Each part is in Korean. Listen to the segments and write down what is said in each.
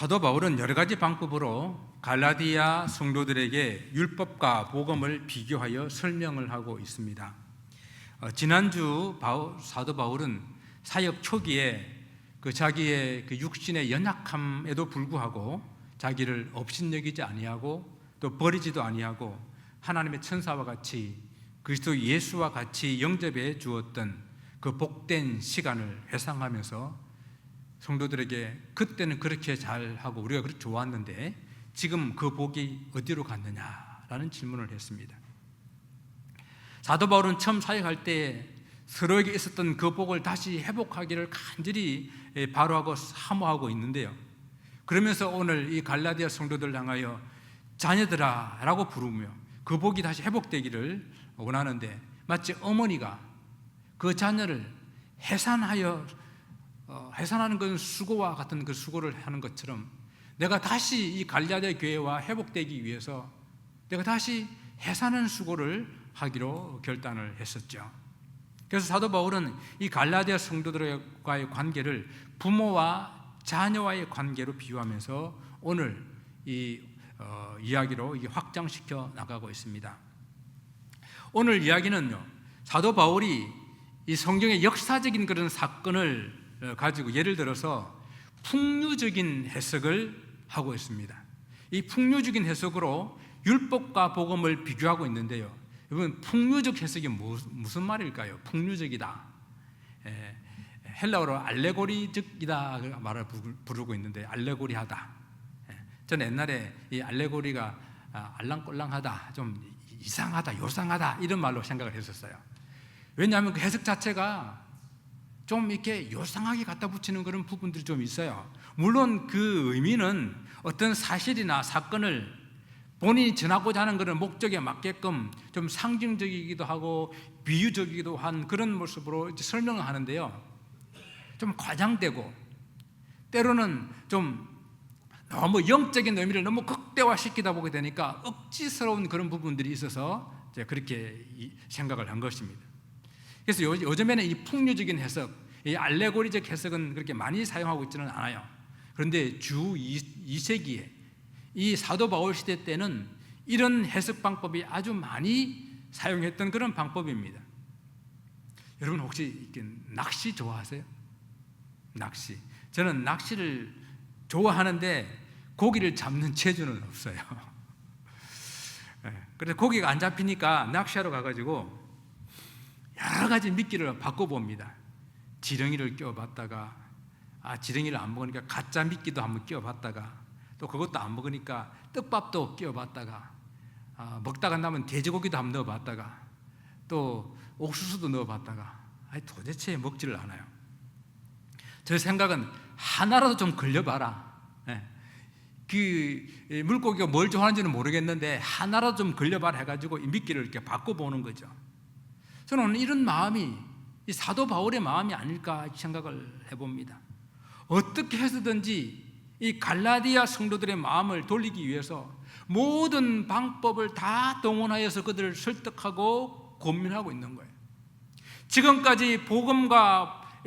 사도 바울은 여러 가지 방법으로 갈라디아 성도들에게 율법과 복음을 비교하여 설명을 하고 있습니다. 지난주 사도 바울은 사역 초기에 자기의 육신의 연약함에도 불구하고 자기를 업신여기지 아니하고 또 버리지도 아니하고 하나님의 천사와 같이 그리스도 예수와 같이 영접해 주었던 그 복된 시간을 회상하면서 성도들에게 그때는 그렇게 잘하고 우리가 그렇게 좋았는데 지금 그 복이 어디로 갔느냐라는 질문을 했습니다. 사도 바울은 처음 사역할 때 서로에게 있었던 그 복을 다시 회복하기를 간절히 바라고 사모하고 있는데요. 그러면서 오늘 이 갈라디아 성도들 향하여 자녀들아 라고 부르며 그 복이 다시 회복되기를 원하는데 마치 어머니가 그 자녀를 해산하는 건 수고와 같은 그 수고를 하는 것처럼 내가 다시 이 갈라디아 교회와 회복되기 위해서 내가 다시 해산하는 수고를 하기로 결단을 했었죠. 그래서 사도 바울은 이 갈라디아 성도들과의 관계를 부모와 자녀와의 관계로 비유하면서 오늘 이 이야기로 확장시켜 나가고 있습니다. 오늘 이야기는요, 사도 바울이 이 성경의 역사적인 그런 사건을 가지고 예를 들어서 풍류적인 해석을 하고 있습니다. 이 풍류적인 해석으로 율법과 복음을 비교하고 있는데요. 여러분, 풍류적 해석이 무슨 말일까요? 풍류적이다. 헬라어로 알레고리적이다 말을 부르고 있는데 알레고리하다. 저는 옛날에 이 알레고리가 알랑꼴랑하다, 좀 이상하다, 요상하다 이런 말로 생각을 했었어요. 왜냐하면 그 해석 자체가 좀 이렇게 요상하게 갖다 붙이는 그런 부분들이 좀 있어요. 물론 그 의미는 어떤 사실이나 사건을 본인이 전하고자 하는 그런 목적에 맞게끔 좀 상징적이기도 하고 비유적이기도 한 그런 모습으로 설명을 하는데요, 좀 과장되고 때로는 좀 너무 영적인 의미를 너무 극대화시키다 보게 되니까 억지스러운 그런 부분들이 있어서 제가 그렇게 생각을 한 것입니다. 그래서 요즘에는 이 풍류적인 해석, 이 알레고리적 해석은 그렇게 많이 사용하고 있지는 않아요. 그런데 주 2세기에 이 사도 바울 시대 때는 이런 해석 방법이 아주 많이 사용했던 그런 방법입니다. 여러분 혹시 낚시 좋아하세요? 낚시. 저는 낚시를 좋아하는데 고기를 잡는 재주는 없어요. 그래서 고기가 안 잡히니까 낚시하러 가가지고 여러 가지 미끼를 바꿔봅니다. 지렁이를 끼워봤다가 지렁이를 안 먹으니까 가짜 미끼도 한번 끼워봤다가 또 그것도 안 먹으니까 떡밥도 끼워봤다가 먹다가 남은 돼지고기도 한번 넣어봤다가 또 옥수수도 넣어봤다가 도대체 먹지를 않아요. 제 생각은 하나라도 좀 걸려봐라. 그 물고기가 뭘 좋아하는지는 모르겠는데 하나라도 좀 걸려봐라 해가지고 이 미끼를 이렇게 바꿔보는 거죠. 저는 이런 마음이 이 사도 바울의 마음이 아닐까 생각을 해봅니다. 어떻게 해서든지 이 갈라디아 성도들의 마음을 돌리기 위해서 모든 방법을 다 동원하여서 그들을 설득하고 고민하고 있는 거예요. 지금까지 복음과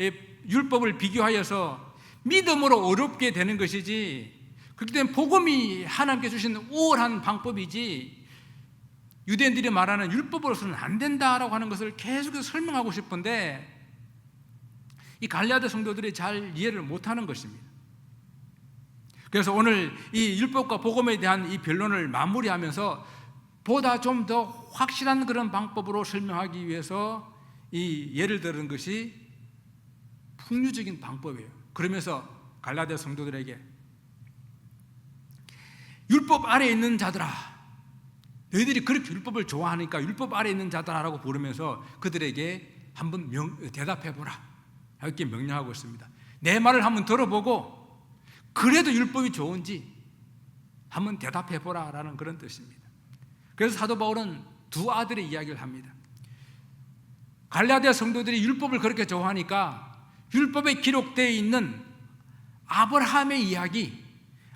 율법을 비교하여서 믿음으로 어렵게 되는 것이지, 그렇기 때문에 복음이 하나님께 주신 우월한 방법이지 유대인들이 말하는 율법으로서는 안 된다라고 하는 것을 계속해서 설명하고 싶은데 이 갈라디아 성도들이 잘 이해를 못하는 것입니다. 그래서 오늘 이 율법과 복음에 대한 이 변론을 마무리하면서 보다 좀 더 확실한 그런 방법으로 설명하기 위해서 이 예를 들은 것이 풍류적인 방법이에요. 그러면서 갈라디아 성도들에게 율법 아래에 있는 자들아, 너희들이 그렇게 율법을 좋아하니까 율법 아래에 있는 자들아라고 부르면서 그들에게 한번 대답해보라 이렇게 명령하고 있습니다. 내 말을 한번 들어보고 그래도 율법이 좋은지 한번 대답해보라 라는 그런 뜻입니다. 그래서 사도 바울은 두 아들의 이야기를 합니다. 갈라디아 성도들이 율법을 그렇게 좋아하니까 율법에 기록되어 있는 아브라함의 이야기,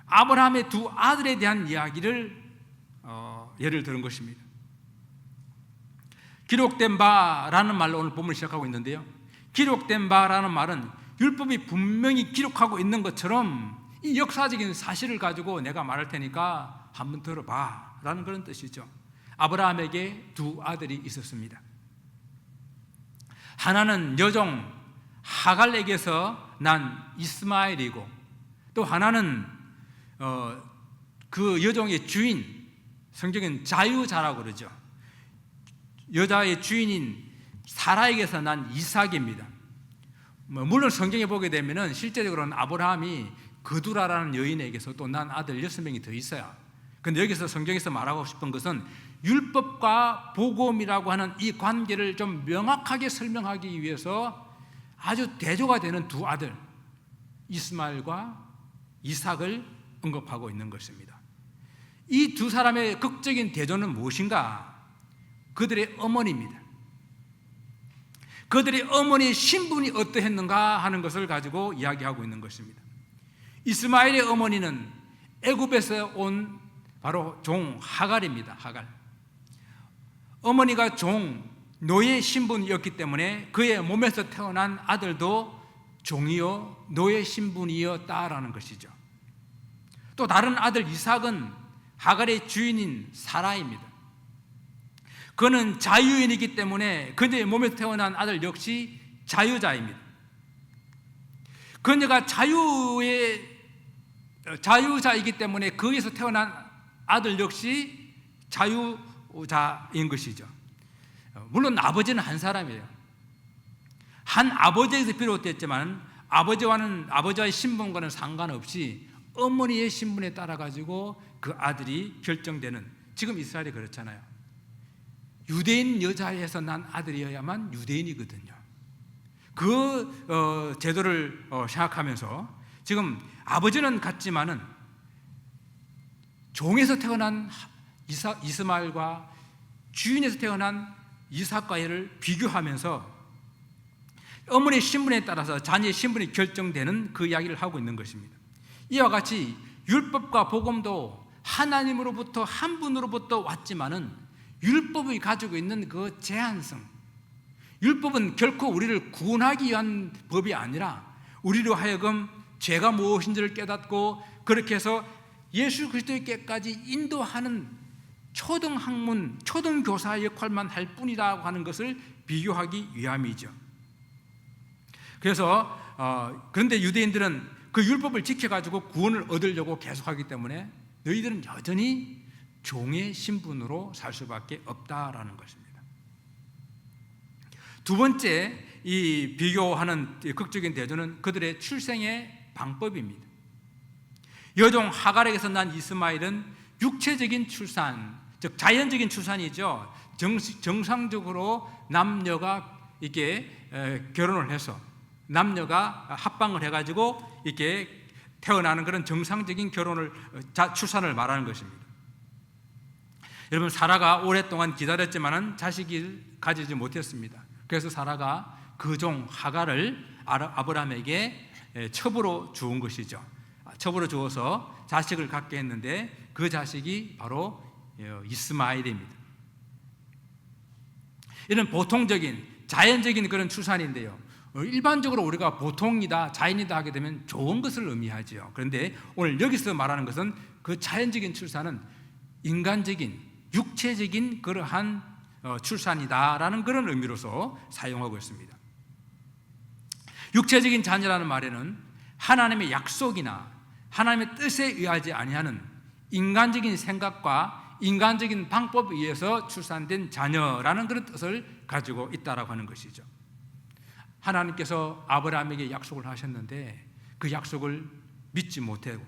아브라함의 두 아들에 대한 이야기를 예를 들은 것입니다. 기록된 바라는 말로 오늘 본문을 시작하고 있는데요, 기록된 바라는 말은 율법이 분명히 기록하고 있는 것처럼 이 역사적인 사실을 가지고 내가 말할 테니까 한번 들어봐 라는 그런 뜻이죠. 아브라함에게 두 아들이 있었습니다. 하나는 여종 하갈에게서 난 이스마엘이고, 또 하나는 그 여종의 주인, 성경은 자유자라고 그러죠. 여자의 주인인 사라에게서 난 이삭입니다. 물론 성경에 보게 되면 실제적으로는 아브라함이 그두라라는 여인에게서 또 난 아들 6명이 더 있어요. 그런데 여기서 성경에서 말하고 싶은 것은 율법과 복음이라고 하는 이 관계를 좀 명확하게 설명하기 위해서 아주 대조가 되는 두 아들 이스마엘과 이삭을 언급하고 있는 것입니다. 이 두 사람의 극적인 대조는 무엇인가? 그들의 어머니입니다. 그들의 어머니의 신분이 어떠했는가 하는 것을 가지고 이야기하고 있는 것입니다. 이스마엘의 어머니는 애굽에서 온 바로 종 하갈입니다. 하갈. 어머니가 종 노예 신분이었기 때문에 그의 몸에서 태어난 아들도 종이요 노예 신분이었다라는 것이죠. 또 다른 아들 이삭은 하갈의 주인인 사라입니다. 그는 자유인이기 때문에 그녀의 몸에서 태어난 아들 역시 자유자입니다. 그녀가 자유자이기 때문에 거기서 태어난 아들 역시 자유자인 것이죠. 물론 아버지는 한 사람이에요. 한 아버지에서 비롯됐지만 아버지와의 신분과는 상관없이 어머니의 신분에 따라 가지고 그 아들이 결정되는, 지금 이스라엘이 그렇잖아요. 유대인 여자에서 난 아들이어야만 유대인이거든요. 그 제도를 생각하면서 지금 아버지는 같지만은 종에서 태어난 이스마엘과 주인에서 태어난 이삭과를 비교하면서 어머니의 신분에 따라서 자녀의 신분이 결정되는 그 이야기를 하고 있는 것입니다. 이와 같이 율법과 복음도 하나님으로부터 한 분으로부터 왔지만은 율법이 가지고 있는 그 제한성, 율법은 결코 우리를 구원하기 위한 법이 아니라 우리로 하여금 죄가 무엇인지를 깨닫고 그렇게 해서 예수 그리스도께까지 인도하는 초등학문, 초등교사 역할만 할 뿐이라고 하는 것을 비교하기 위함이죠. 그래서 그런데 유대인들은 그 율법을 지켜가지고 구원을 얻으려고 계속하기 때문에 너희들은 여전히 종의 신분으로 살 수밖에 없다라는 것입니다. 두 번째 이 비교하는 극적인 대조는 그들의 출생의 방법입니다. 여종 하갈에게서 난 이스마엘은 육체적인 출산, 즉 자연적인 출산이죠. 정상적으로 남녀가 이렇게 결혼을 해서 남녀가 합방을 해가지고 이렇게 태어나는 그런 정상적인 출산을 말하는 것입니다. 여러분, 사라가 오랫동안 기다렸지만은 자식을 가지지 못했습니다. 그래서 사라가 그 종 하갈을 아브라함에게 첩으로 주은 것이죠. 첩으로 주어서 자식을 갖게 했는데 그 자식이 바로 이스마엘입니다. 이런 보통적인 자연적인 그런 출산인데요, 일반적으로 우리가 보통이다, 자연이다 하게 되면 좋은 것을 의미하죠. 그런데 오늘 여기서 말하는 것은 그 자연적인 출산은 인간적인, 육체적인 그러한 출산이다라는 그런 의미로서 사용하고 있습니다. 육체적인 자녀라는 말에는 하나님의 약속이나 하나님의 뜻에 의하지 아니하는 인간적인 생각과 인간적인 방법에 의해서 출산된 자녀라는 그런 뜻을 가지고 있다라고 하는 것이죠. 하나님께서 아브라함에게 약속을 하셨는데 그 약속을 믿지 못하고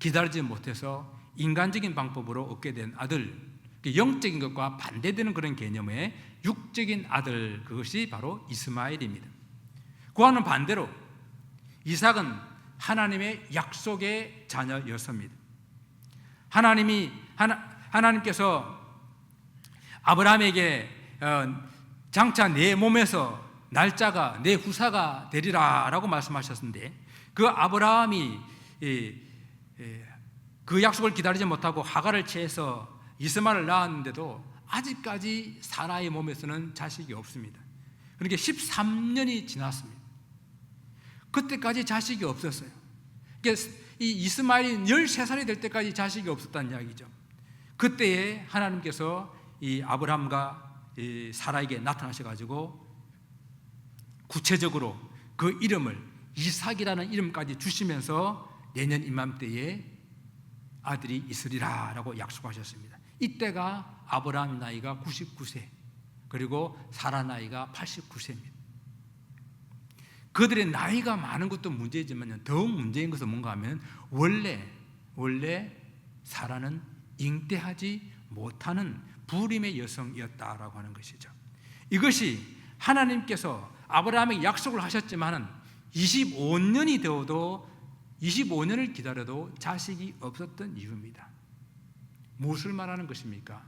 기다리지 못해서 인간적인 방법으로 얻게 된 아들, 영적인 것과 반대되는 그런 개념의 육적인 아들, 그것이 바로 이스마엘입니다. 그와는 반대로 이삭은 하나님의 약속의 자녀였습니다. 하나님께서 아브라함에게 장차 내 몸에서 날짜가 내 후사가 되리라 라고 말씀하셨는데, 그 아브라함이 그 약속을 기다리지 못하고 하갈을 취해서 이스마엘을 낳았는데도 아직까지 사라의 몸에서는 자식이 없습니다. 그러니까 13년이 지났습니다. 그때까지 자식이 없었어요. 이 이스마엘이 13살이 될 때까지 자식이 없었다는 이야기죠. 그때에 하나님께서 이 아브라함과 이 사라에게 나타나셔가지고 구체적으로 그 이름을 이삭이라는 이름까지 주시면서 내년 이맘때에 아들이 있으리라 라고 약속하셨습니다. 이때가 아브라함 나이가 99세, 그리고 사라 나이가 89세입니다. 그들의 나이가 많은 것도 문제이지만 더욱 문제인 것은 뭔가 하면 원래 사라는 잉태하지 못하는 불임의 여성이었다라고 하는 것이죠. 이것이 하나님께서 아브라함에게 약속을 하셨지만은 25년이 되어도 25년을 기다려도 자식이 없었던 이유입니다. 무엇을 말하는 것입니까?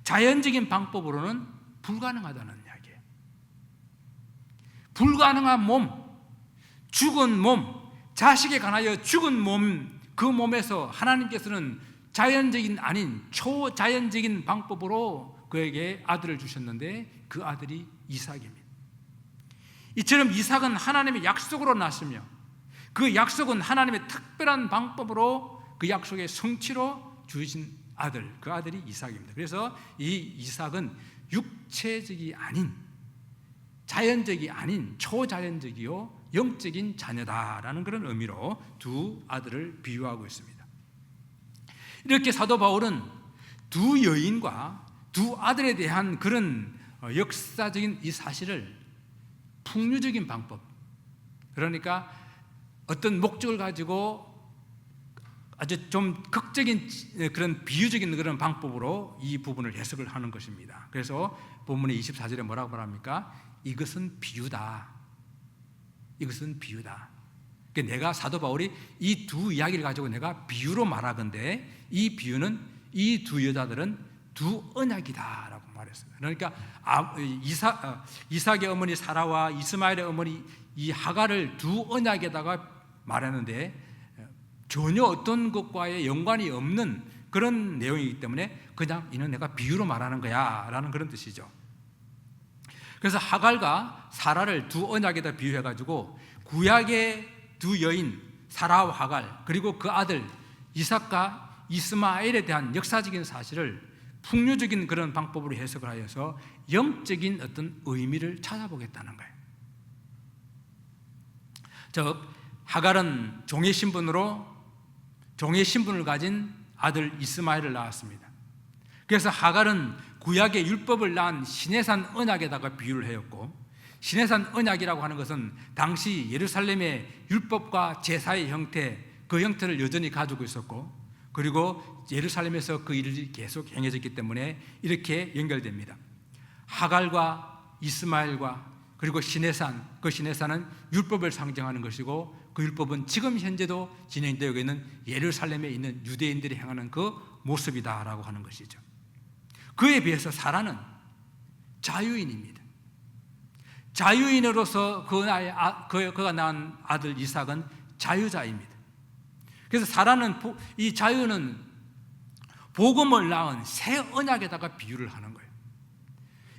자연적인 방법으로는 불가능하다는 이야기예요. 불가능한 몸, 죽은 몸, 자식에 관하여 죽은 몸, 그 몸에서 하나님께서는 자연적인 아닌 초자연적인 방법으로 그에게 아들을 주셨는데 그 아들이 이삭입니다. 이처럼 이삭은 하나님의 약속으로 났으며 그 약속은 하나님의 특별한 방법으로 그 약속의 성취로 주신 아들, 그 아들이 이삭입니다. 그래서 이 이삭은 육체적이 아닌, 자연적이 아닌 초자연적이요 영적인 자녀다라는 그런 의미로 두 아들을 비유하고 있습니다. 이렇게 사도 바울은 두 여인과 두 아들에 대한 그런 역사적인 이 사실을 풍류적인 방법, 그러니까 어떤 목적을 가지고 아주 좀 극적인 그런 비유적인 그런 방법으로 이 부분을 해석을 하는 것입니다. 그래서 본문의 24절에 뭐라고 말합니까? 이것은 비유다. 이것은 비유다. 그러니까 내가 사도 바울이 이 두 이야기를 가지고 내가 비유로 말하건대 이 비유는 이 두 여자들은 두 언약이다라고 말했습니다. 그러니까 이삭의 어머니 사라와 이스마엘의 어머니 이 하갈을 두 언약에다가 말하는데 전혀 어떤 것과의 연관이 없는 그런 내용이기 때문에 그냥 이는 내가 비유로 말하는 거야 라는 그런 뜻이죠. 그래서 하갈과 사라를 두 언약에다 비유해가지고 구약의 두 여인 사라와 하갈, 그리고 그 아들 이삭과 이스마엘에 대한 역사적인 사실을 풍류적인 그런 방법으로 해석을 하여서 영적인 어떤 의미를 찾아보겠다는 거예요. 즉 하갈은 종의 신분을 가진 아들 이스마엘을 낳았습니다. 그래서 하갈은 구약의 율법을 낳은 시내산 언약에다가 비유를 하였고, 시내산 언약이라고 하는 것은 당시 예루살렘의 율법과 제사의 형태, 그 형태를 여전히 가지고 있었고, 그리고 예루살렘에서 그 일이 계속 행해졌기 때문에 이렇게 연결됩니다. 하갈과 이스마엘과 그리고 시내산, 그 시내산은 율법을 상징하는 것이고, 그 율법은 지금 현재도 진행되고 있는 예루살렘에 있는 유대인들이 행하는 그 모습이다라고 하는 것이죠. 그에 비해서 사라는 자유인입니다. 자유인으로서 그가 낳은 아들 이삭은 자유자입니다. 그래서 사라는 이 자유는 복음을 낳은 새 언약에다가 비유를 하는 거예요.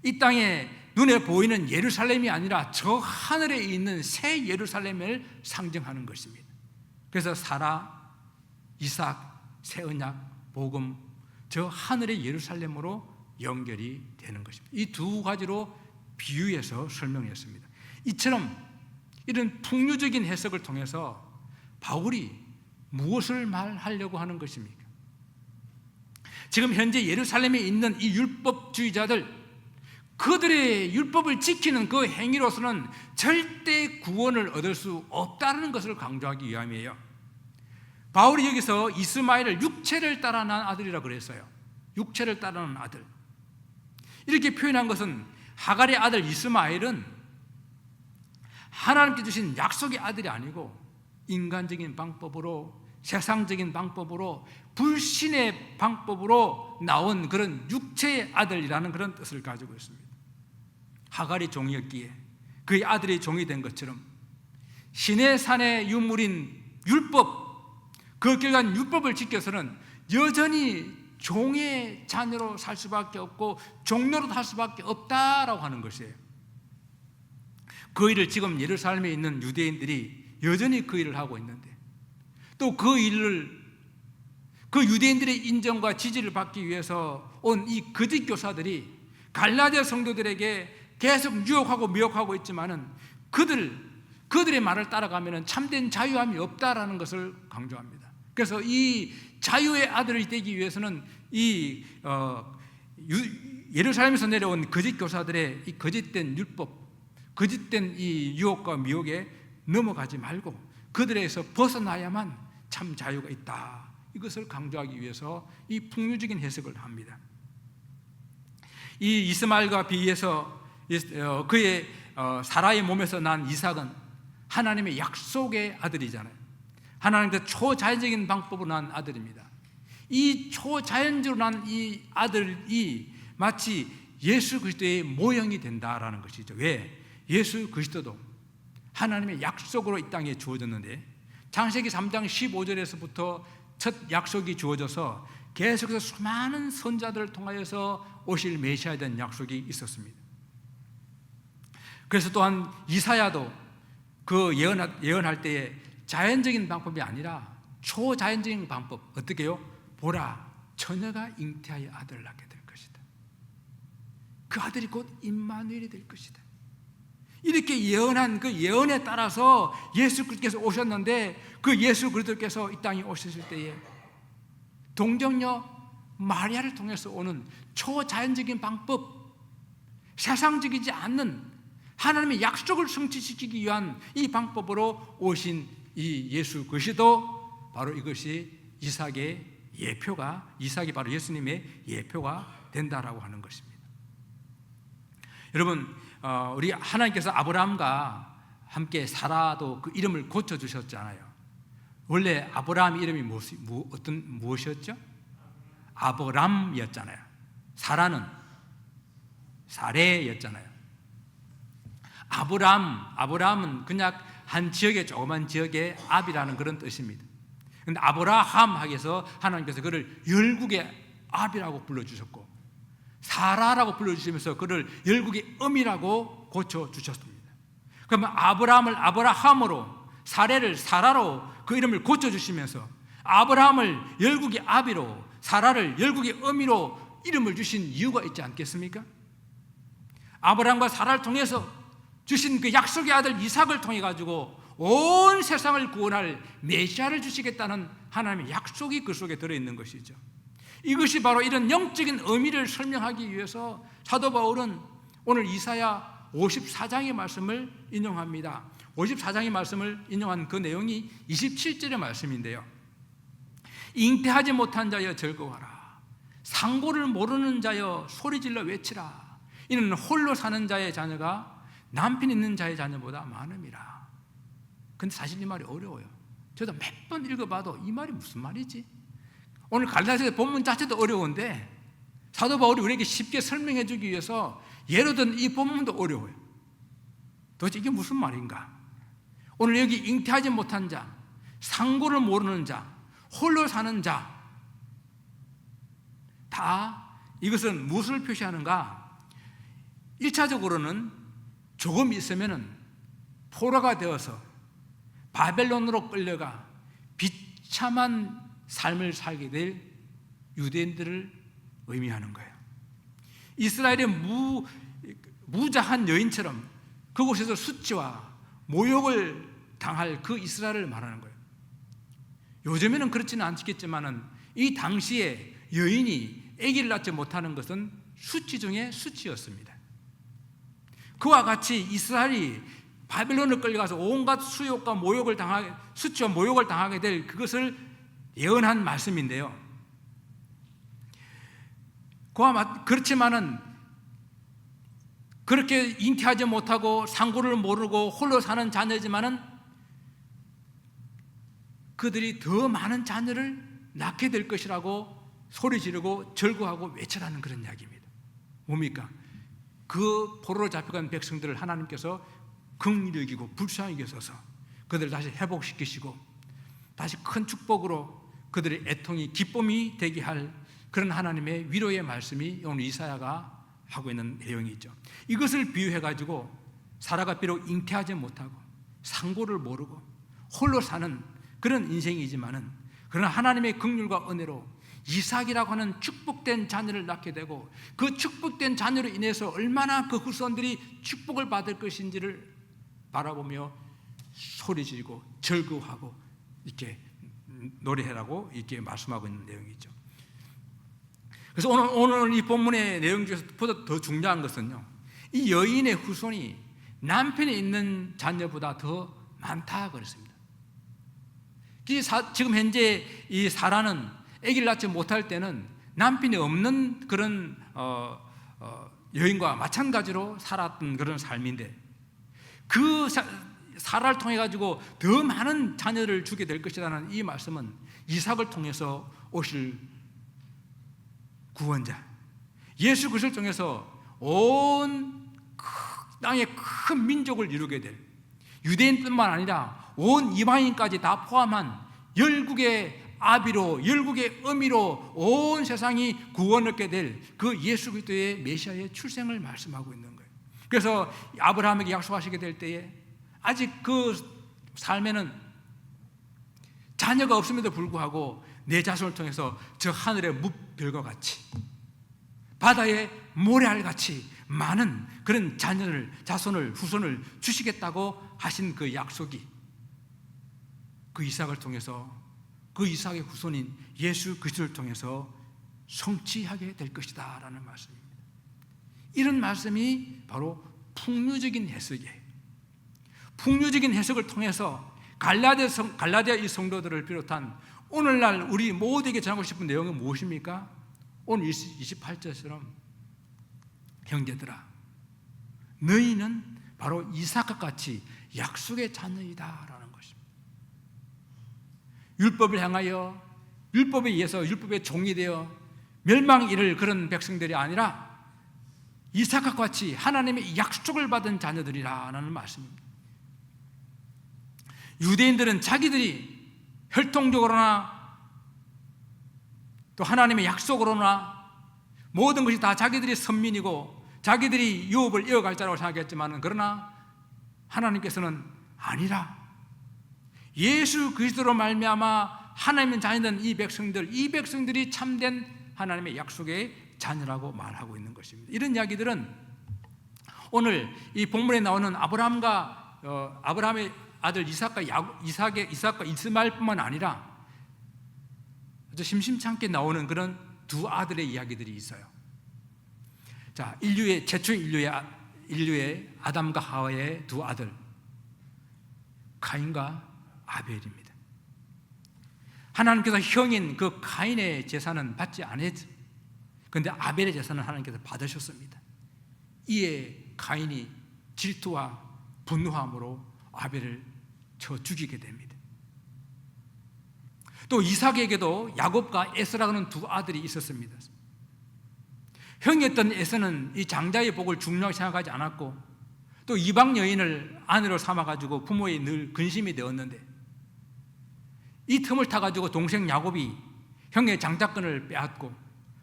이 땅에 눈에 보이는 예루살렘이 아니라 저 하늘에 있는 새 예루살렘을 상징하는 것입니다. 그래서 사라, 이삭, 새 언약, 복음, 저 하늘의 예루살렘으로 연결이 되는 것입니다. 이 두 가지로 비유해서 설명했습니다. 이처럼 이런 풍류적인 해석을 통해서 바울이 무엇을 말하려고 하는 것입니까? 지금 현재 예루살렘에 있는 이 율법주의자들, 그들의 율법을 지키는 그 행위로서는 절대 구원을 얻을 수 없다는 것을 강조하기 위함이에요. 바울이 여기서 이스마엘을 육체를 따라 난 아들이라고 그랬어요. 육체를 따라 난 아들. 이렇게 표현한 것은 하갈의 아들 이스마엘은 하나님께 주신 약속의 아들이 아니고 인간적인 방법으로, 세상적인 방법으로, 불신의 방법으로 나온 그런 육체의 아들이라는 그런 뜻을 가지고 있습니다. 하갈이 종이었기에 그의 아들이 종이 된 것처럼 시내산의 유물인 율법, 그 길간 율법을 지켜서는 여전히 종의 자녀로 살 수밖에 없고 종로로 살 수밖에 없다라고 하는 것이에요. 그 일을 지금 예루살렘에 있는 유대인들이 여전히 그 일을 하고 있는데, 또 그 일을 그 유대인들의 인정과 지지를 받기 위해서 온 이 거짓 교사들이 갈라디아 성도들에게 계속 유혹하고 미혹하고 있지만은 그들의 말을 따라가면은 참된 자유함이 없다라는 것을 강조합니다. 그래서 이 자유의 아들이 되기 위해서는 예루살렘에서 내려온 거짓 교사들의 이 거짓된 율법, 거짓된 이 유혹과 미혹에 넘어가지 말고 그들에서 벗어나야만 참 자유가 있다. 이것을 강조하기 위해서 이 풍류적인 해석을 합니다. 이 이스마엘과 비해서 그의 사라의 몸에서 난 이삭은 하나님의 약속의 아들이잖아요. 하나님께서 초자연적인 방법으로 난 아들입니다. 이 초자연적으로 난 이 아들이 마치 예수 그리스도의 모형이 된다라는 것이죠. 왜? 예수 그리스도도 하나님의 약속으로 이 땅에 주어졌는데 창세기 3장 15절에서부터 첫 약속이 주어져서 계속해서 수많은 선자들을 통하여서 오실 메시아에 대한 약속이 있었습니다. 그래서 또한 이사야도 그 예언할 때에 자연적인 방법이 아니라 초자연적인 방법, 어떻게 해요? 보라, 처녀가 잉태하여 아들을 낳게 될 것이다. 그 아들이 곧 임마누엘이 될 것이다. 이렇게 예언한 그 예언에 따라서 예수 그리스도께서 오셨는데 그 예수 그리스도께서 이 땅에 오셨을 때에 동정녀 마리아를 통해서 오는 초자연적인 방법, 세상적이지 않는 하나님의 약속을 성취시키기 위한 이 방법으로 오신 이 예수 그리스도, 바로 이것이 이삭이 바로 예수님의 예표가 된다라고 하는 것입니다. 여러분, 우리 하나님께서 아브라함과 함께 사라도 그 이름을 고쳐주셨잖아요. 원래 아브라함 이름이 무엇이었죠? 아브람이었잖아요. 사라는 사레였잖아요. 아브라함은 그냥 한 지역의 조그만 지역의 압이라는 그런 뜻입니다. 그런데 아브라함 하기에서 하나님께서 그를 열국의 압이라고 불러주셨고 사라라고 불러주시면서 그를 열국의 엄이라고 고쳐주셨습니다. 그러면 아브라함을 아브라함으로, 사레를 사라로 그 이름을 고쳐주시면서 아브라함을 열국의 아비로, 사라를 열국의 어미로 이름을 주신 이유가 있지 않겠습니까? 아브라함과 사라를 통해서 주신 그 약속의 아들 이삭을 통해 가지고 온 세상을 구원할 메시아를 주시겠다는 하나님의 약속이 그 속에 들어있는 것이죠. 이것이 바로 이런 영적인 의미를 설명하기 위해서 사도 바울은 오늘 이사야 54장의 말씀을 인용합니다. 54장의 말씀을 인용한 그 내용이 27절의 말씀인데요. 잉태하지 못한 자여 즐거워하라. 상고를 모르는 자여 소리질러 외치라. 이는 홀로 사는 자의 자녀가 남편 있는 자의 자녀보다 많음이라. 근데 사실 이 말이 어려워요. 저도 몇 번 읽어봐도 이 말이 무슨 말이지? 오늘 갈라디아서 본문 자체도 어려운데 사도 바울이 우리에게 쉽게 설명해 주기 위해서 예로 든 이 본문도 어려워요. 도대체 이게 무슨 말인가? 오늘 여기 잉태하지 못한 자, 상고를 모르는 자, 홀로 사는 자, 다 이것은 무엇을 표시하는가? 1차적으로는 조금 있으면은 포로가 되어서 바벨론으로 끌려가 비참한 삶을 살게 될 유대인들을 의미하는 거예요. 이스라엘의 무자한 여인처럼 그곳에서 수치와 모욕을 당할 그 이스라엘을 말하는 거예요. 요즘에는 그렇지는 않겠지만은 이 당시에 여인이 아기를 낳지 못하는 것은 수치 중에 수치였습니다. 그와 같이 이스라엘이 바벨론을 끌려가서 온갖 수치와 모욕을 당하게 될 그것을 예언한 말씀인데요. 그렇지만은 그렇게 잉태하지 못하고 상고를 모르고 홀로 사는 자녀지만은 그들이 더 많은 자녀를 낳게 될 것이라고 소리 지르고 절구하고 외치라는 그런 이야기입니다. 뭡니까? 그 포로로 잡혀간 백성들을 하나님께서 긍휼히 여기고 불쌍히 여겨서 그들을 다시 회복시키시고 다시 큰 축복으로 그들의 애통이 기쁨이 되게 할 그런 하나님의 위로의 말씀이 오늘 이사야가 하고 있는 내용이 있죠. 이것을 비유해 가지고 사라가 비록 잉태하지 못하고 상고를 모르고 홀로 사는 그런 인생이지만은, 그러나 하나님의 긍휼과 은혜로 이삭이라고 하는 축복된 자녀를 낳게 되고, 그 축복된 자녀로 인해서 얼마나 그 후손들이 축복을 받을 것인지를 바라보며 소리 지르고 즐거워하고 이렇게 노래하라고 이렇게 말씀하고 있는 내용이죠. 그래서 오늘 이 본문의 내용 중에서 보다 더 중요한 것은요, 이 여인의 후손이 남편이 있는 자녀보다 더 많다 그랬습니다. 지금 현재 이 사라는 아기를 낳지 못할 때는 남편이 없는 그런 여인과 마찬가지로 살았던 그런 삶인데, 그 사라를 통해 가지고 더 많은 자녀를 주게 될 것이라는 이 말씀은 이삭을 통해서 오실 구원자 예수 그리스도를 통해서 온 땅의 큰 민족을 이루게 될, 유대인뿐만 아니라 온 이방인까지 다 포함한 열국의 아비로, 열국의 어미로 온 세상이 구원 얻게 될 그 예수 그리스도의 메시아의 출생을 말씀하고 있는 거예요. 그래서 아브라함에게 약속하시게 될 때에 아직 그 삶에는 자녀가 없음에도 불구하고 내 자손을 통해서 저 하늘의 뭇별과 같이, 바다의 모래알같이 많은 그런 자손을, 후손을 주시겠다고 하신 그 약속이 그 이삭을 통해서, 그 이삭의 후손인 예수 그리스도를 통해서 성취하게 될 것이다 라는 말씀입니다. 이런 말씀이 바로 풍류적인 해석이에요. 풍류적인 해석을 통해서 갈라디아 이 성도들을 비롯한 오늘날 우리 모두에게 전하고 싶은 내용은 무엇입니까? 오늘 28절처럼 형제들아, 너희는 바로 이삭과 같이 약속의 자녀이다 라는 것입니다. 율법을 향하여, 율법에 의해서 율법의 종이 되어 멸망 이를 그런 백성들이 아니라 이삭과 같이 하나님의 약속을 받은 자녀들이라는 말씀입니다. 유대인들은 자기들이 혈통적으로나 또 하나님의 약속으로나 모든 것이 다 자기들이 선민이고 자기들이 유업을 이어갈 자라고 생각했지만, 그러나 하나님께서는 아니라 예수 그리스도로 말미암아 하나님의 자녀된 이 백성들이 참된 하나님의 약속의 자녀라고 말하고 있는 것입니다. 이런 이야기들은 오늘 이 본문에 나오는 아브라함의 아들 이삭과 이스마엘뿐만 아니라 아주 심심찮게 나오는 그런 두 아들의 이야기들이 있어요. 자, 최초의 인류의 아담과 하와의 두 아들, 가인과 아벨입니다. 하나님께서 형인 그 가인의 제사는 받지 않았죠. 그런데 아벨의 제사는 하나님께서 받으셨습니다. 이에 가인이 질투와 분노함으로 아벨을 쳐 죽이게 됩니다. 또 이삭에게도 야곱과 에서라고 하는 두 아들이 있었습니다. 형이었던 에서는 이 장자의 복을 중요하게 생각하지 않았고, 또 이방 여인을 아내로 삼아가지고 부모의 늘 근심이 되었는데, 이 틈을 타가지고 동생 야곱이 형의 장자권을 빼앗고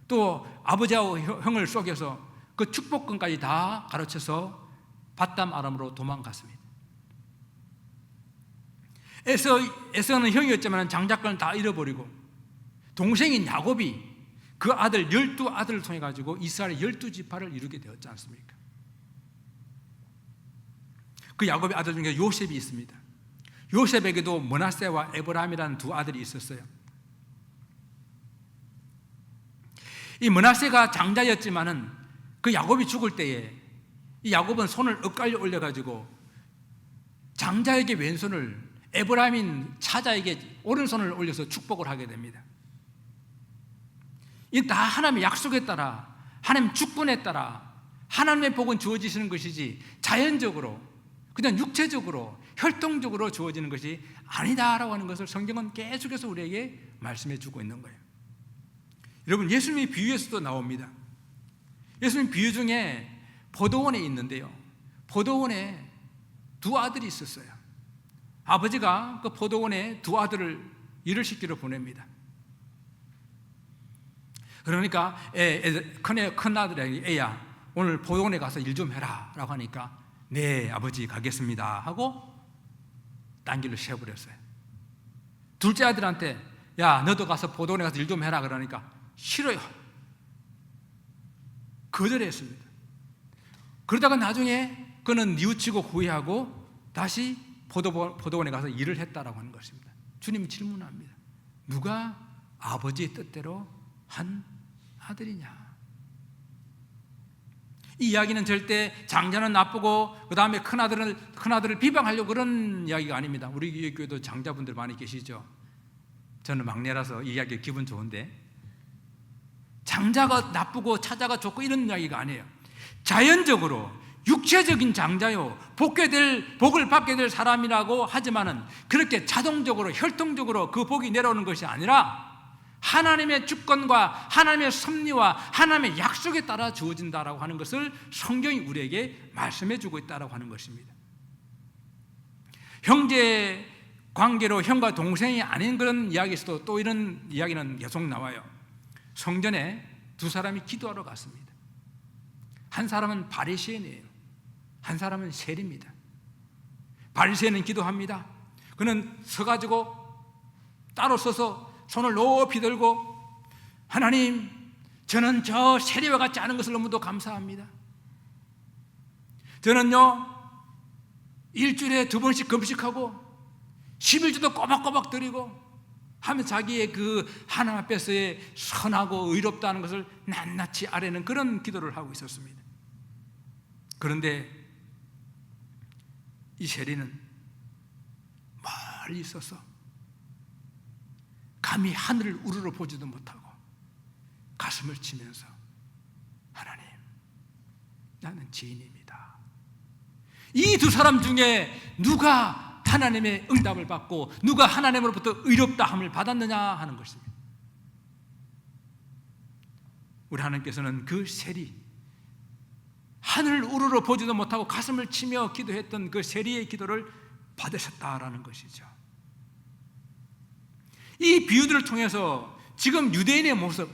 또 아버지와 형을 속여서 그 축복권까지 다 가로채서 밧담 아람으로 도망갔습니다. 에서는 형이었지만 장자권을 다 잃어버리고, 동생인 야곱이 그 아들 12아들을 통해 가지고 이스라엘의 12지파를 이루게 되었지 않습니까? 그 야곱의 아들 중에 요셉이 있습니다. 요셉에게도 므낫세와 에브라임이라는 두 아들이 있었어요. 이 므낫세가 장자였지만은 그 야곱이 죽을 때에 이 야곱은 손을 엇갈려 올려가지고 장자에게 왼손을, 에브라임인 차자에게 오른손을 올려서 축복을 하게 됩니다. 이 다 하나님의 약속에 따라, 하나님 주권에 따라 하나님의 복은 주어지시는 것이지 자연적으로, 그냥 육체적으로, 혈통적으로 주어지는 것이 아니다라고 하는 것을 성경은 계속해서 우리에게 말씀해 주고 있는 거예요. 여러분, 예수님의 비유에서도 나옵니다. 예수님 비유 중에 포도원에 있는데요, 포도원에 두 아들이 있었어요. 아버지가 그 포도원에 두 아들을 일을 시키러 보냅니다. 그러니까 큰 아들에게, 애야, 오늘 포도원에 가서 일 좀 해라 라고 하니까, 네 아버지 가겠습니다 하고 딴 길로 쉬어버렸어요. 둘째 아들한테 야, 너도 가서 포도원에 가서 일 좀 해라 그러니까 싫어요. 거절했습니다. 그러다가 나중에 그는 뉘우치고 후회하고 다시 포도원에 가서 일을 했다라고 하는 것입니다. 주님이 질문합니다. 누가 아버지의 뜻대로 한 아들이냐? 이 이야기는 절대 장자는 나쁘고 그 다음에 큰아들을 비방하려고 그런 이야기가 아닙니다. 우리 교회도 장자분들 많이 계시죠. 저는 막내라서 이 이야기 기분 좋은데, 장자가 나쁘고 차자가 좋고 이런 이야기가 아니에요. 자연적으로 육체적인 장자요, 복을 받게 될 사람이라고 하지만은 그렇게 자동적으로 혈통적으로 그 복이 내려오는 것이 아니라 하나님의 주권과 하나님의 섭리와 하나님의 약속에 따라 주어진다라고 하는 것을 성경이 우리에게 말씀해 주고 있다라고 하는 것입니다. 형제 관계로 형과 동생이 아닌 그런 이야기에서도 또 이런 이야기는 계속 나와요. 성전에 두 사람이 기도하러 갔습니다. 한 사람은 바리새인이에요. 한 사람은 세리입니다. 바리새인은 기도합니다. 그는 서가지고 따로 서서 손을 높이 들고, 하나님, 저는 저 세리와 같지 않은 것을 너무도 감사합니다. 저는요, 일주일에 2번씩 금식하고 11주도 꼬박꼬박 드리고 하며 자기의 그 하나님 앞에서의 선하고 의롭다는 것을 낱낱이 아뢰는 그런 기도를 하고 있었습니다. 그런데 이 세리는 멀리 있어서 감히 하늘을 우러러 보지도 못하고 가슴을 치면서, 하나님, 나는 죄인입니다. 이 두 사람 중에 누가 하나님의 응답을 받고 누가 하나님으로부터 의롭다함을 받았느냐 하는 것입니다. 우리 하나님께서는 그 세리, 하늘을 우러러 보지도 못하고 가슴을 치며 기도했던 그 세리의 기도를 받으셨다라는 것이죠. 이 비유들을 통해서 지금 유대인의 모습,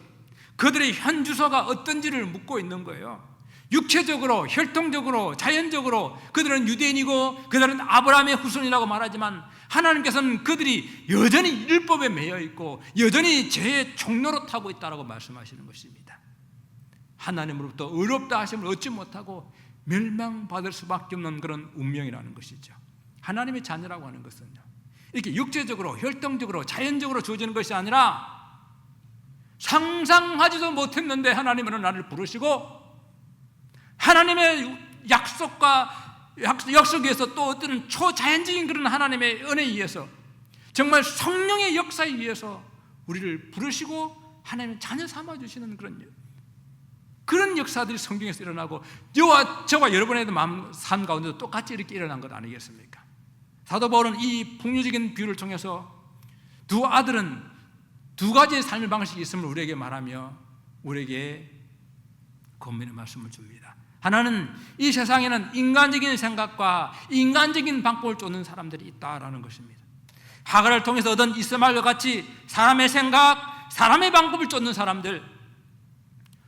그들의 현 주소가 어떤지를 묻고 있는 거예요. 육체적으로, 혈통적으로, 자연적으로 그들은 유대인이고 그들은 아브라함의 후손이라고 말하지만 하나님께서는 그들이 여전히 율법에 매여 있고 여전히 죄의 종로로 타고 있다고 말씀하시는 것입니다. 하나님으로부터 의롭다 하심을 얻지 못하고 멸망받을 수밖에 없는 그런 운명이라는 것이죠. 하나님의 자녀라고 하는 것은요, 이렇게 육체적으로, 혈통적으로, 자연적으로 주어지는 것이 아니라 상상하지도 못했는데 하나님은 나를 부르시고 하나님의 약속에서 또 어떤 초자연적인 그런 하나님의 은혜에 의해서 정말 성령의 역사에 의해서 우리를 부르시고 하나님의 자녀 삼아주시는 그런 역사들이 성경에서 일어나고 저와 여러분의 삶 가운데도 똑같이 이렇게 일어난 것 아니겠습니까? 사도 바울은 이 풍류적인 비유를 통해서 두 아들은 두 가지의 삶의 방식이 있음을 우리에게 말하며 우리에게 권면의 말씀을 줍니다. 하나는 이 세상에는 인간적인 생각과 인간적인 방법을 쫓는 사람들이 있다라는 것입니다. 하갈을 통해서 얻은 이스마엘과 같이 사람의 생각, 사람의 방법을 쫓는 사람들,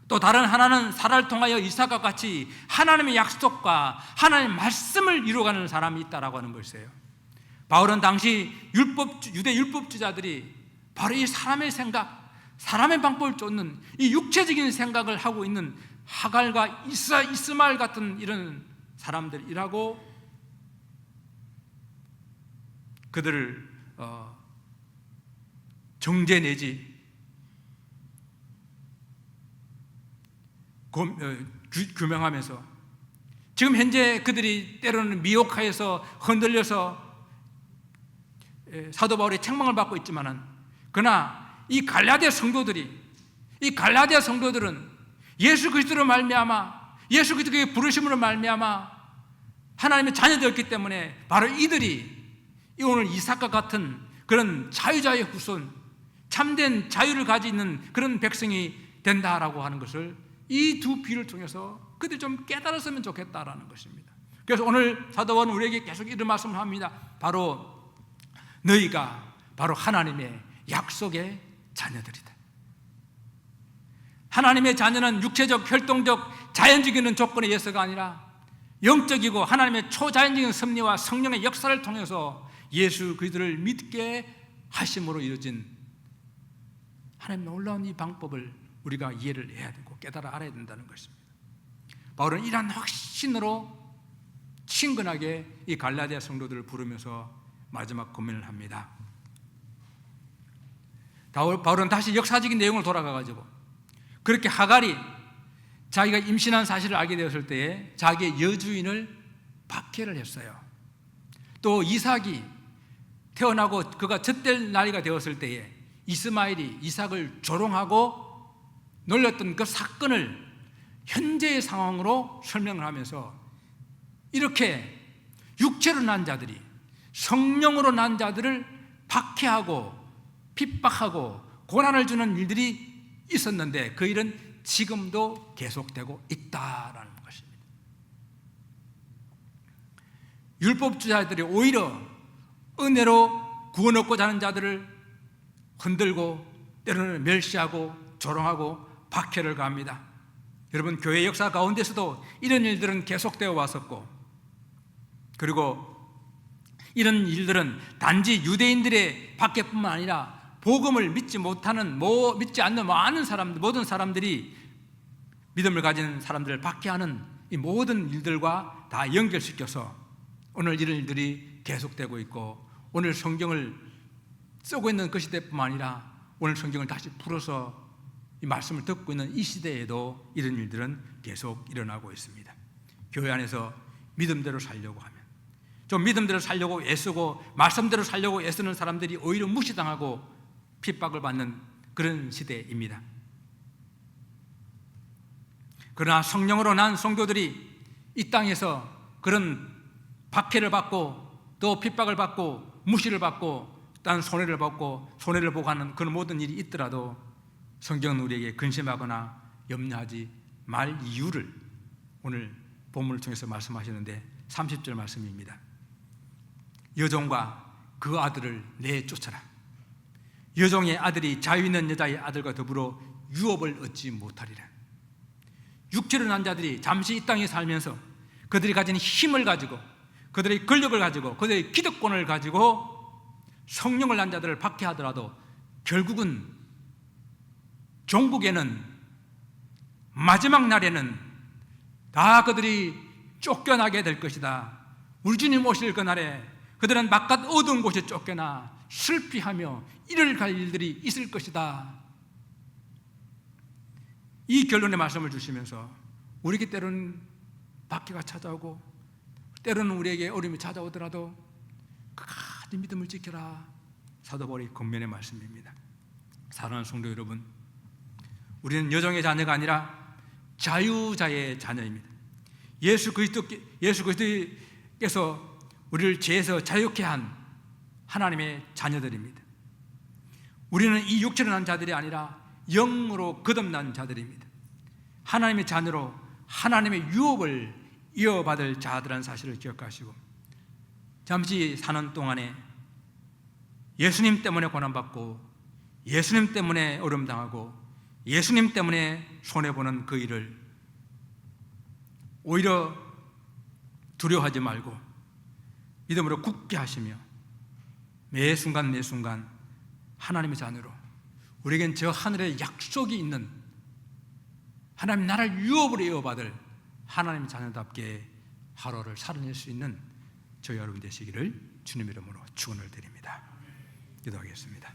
또 다른 하나는 사라를 통하여 이삭과 같이 하나님의 약속과 하나님의 말씀을 이루어가는 사람이 있다라고 하는 것이에요. 바울은 당시 유대 율법주자들이 바로 이 사람의 생각, 사람의 방법을 쫓는 이 육체적인 생각을 하고 있는 하갈과 이스마엘 같은 이런 사람들이라고 그들을 정죄 내지 규명하면서 지금 현재 그들이 때로는 미혹하여서 흔들려서 사도 바울의 책망을 받고 있지만은, 그러나 이 갈라디아 성도들은 예수 그리스도로 말미암아, 예수 그리스도의 부르심으로 말미암아 하나님의 자녀되었기 때문에 바로 이들이 오늘 이삭과 같은 그런 자유자의 후손, 참된 자유를 가지고 있는 그런 백성이 된다라고 하는 것을 이 두 비유를 통해서 그들이 좀 깨달았으면 좋겠다라는 것입니다. 그래서 오늘 사도 바울은 우리에게 계속 이런 말씀을 합니다. 바로 너희가 바로 하나님의 약속의 자녀들이다. 하나님의 자녀는 육체적, 혈통적, 자연적인 조건의 예서가 아니라 영적이고 하나님의 초자연적인 섭리와 성령의 역사를 통해서 예수 그리스도를 믿게 하심으로 이루어진 하나님의 놀라운 이 방법을 우리가 이해를 해야 되고 깨달아 알아야 된다는 것입니다. 바울은 이러한 확신으로 친근하게 이 갈라디아 성도들을 부르면서 마지막 고민을 합니다. 바울은 다시 역사적인 내용을 돌아가가지고 그렇게 하갈이 자기가 임신한 사실을 알게 되었을 때에 자기의 여주인을 박해를 했어요. 또 이삭이 태어나고 그가 젖될 나이가 되었을 때에 이스마엘이 이삭을 조롱하고 놀렸던 그 사건을 현재의 상황으로 설명을 하면서 이렇게 육체로 난 자들이 성령으로 난 자들을 박해하고 핍박하고 고난을 주는 일들이 있었는데 그 일은 지금도 계속되고 있다라는 것입니다. 율법주의자들이 오히려 은혜로 구원 얻고자 하는 자들을 흔들고 때로는 멸시하고 조롱하고 박해를 가합니다. 여러분, 교회 역사 가운데서도 이런 일들은 계속되어 왔었고, 그리고 이런 일들은 단지 유대인들의 박해뿐만 아니라 복음을 믿지 못하는, 믿지 않는 많은 사람들, 모든 사람들이 믿음을 가진 사람들을 박해하는 이 모든 일들과 다 연결시켜서 오늘 이런 일들이 계속되고 있고, 오늘 성경을 쓰고 있는 그 시대뿐만 아니라 오늘 성경을 다시 풀어서 이 말씀을 듣고 있는 이 시대에도 이런 일들은 계속 일어나고 있습니다. 교회 안에서 믿음대로 살려고 하면, 좀 믿음대로 살려고 애쓰고 말씀대로 살려고 애쓰는 사람들이 오히려 무시당하고 핍박을 받는 그런 시대입니다. 그러나 성령으로 난 성도들이 이 땅에서 그런 박해를 받고 또 핍박을 받고 무시를 받고 딴 손해를 보고 하는 그런 모든 일이 있더라도 성경은 우리에게 근심하거나 염려하지 말 이유를 오늘 본문을 통해서 말씀하시는데 30절 말씀입니다. 여종과 그 아들을 내쫓아라. 여종의 아들이 자유 있는 여자의 아들과 더불어 유업을 얻지 못하리라. 육체로 난 자들이 잠시 이 땅에 살면서 그들이 가진 힘을 가지고 그들의 권력을 가지고 그들의 기득권을 가지고 성령을 난 자들을 박해하더라도 결국은 종국에는 마지막 날에는 다 그들이 쫓겨나게 될 것이다. 우리 주님 오실 그 날에 그들은 바깥 어두운 곳에 쫓겨나 슬피하며 이를 갈 일들이 있을 것이다. 이 결론의 말씀을 주시면서 우리에게 때로는 박해가 찾아오고 때로는 우리에게 어려움이 찾아오더라도 끝까지 믿음을 지켜라. 사도 바울의 권면의 말씀입니다. 사랑하는 성도 여러분, 우리는 여종의 자녀가 아니라 자유자의 자녀입니다. 예수 그리스도께서 우리를 죄에서 자유케 한 하나님의 자녀들입니다. 우리는 이 육체로 난 자들이 아니라 영으로 거듭난 자들입니다. 하나님의 자녀로 하나님의 유업을 이어받을 자들이라는 사실을 기억하시고 잠시 사는 동안에 예수님 때문에 고난받고 예수님 때문에 어려움당하고 예수님 때문에 손해보는 그 일을 오히려 두려워하지 말고 믿음으로 굳게 하시며 매 순간 매 순간 하나님의 자녀로 우리에겐 저 하늘에 약속이 있는 하나님 나라를 유업으로 이어받을 하나님의 자녀답게 하루를 살아낼 수 있는 저희 여러분 되시기를 주님 이름으로 축원을 드립니다. 기도하겠습니다.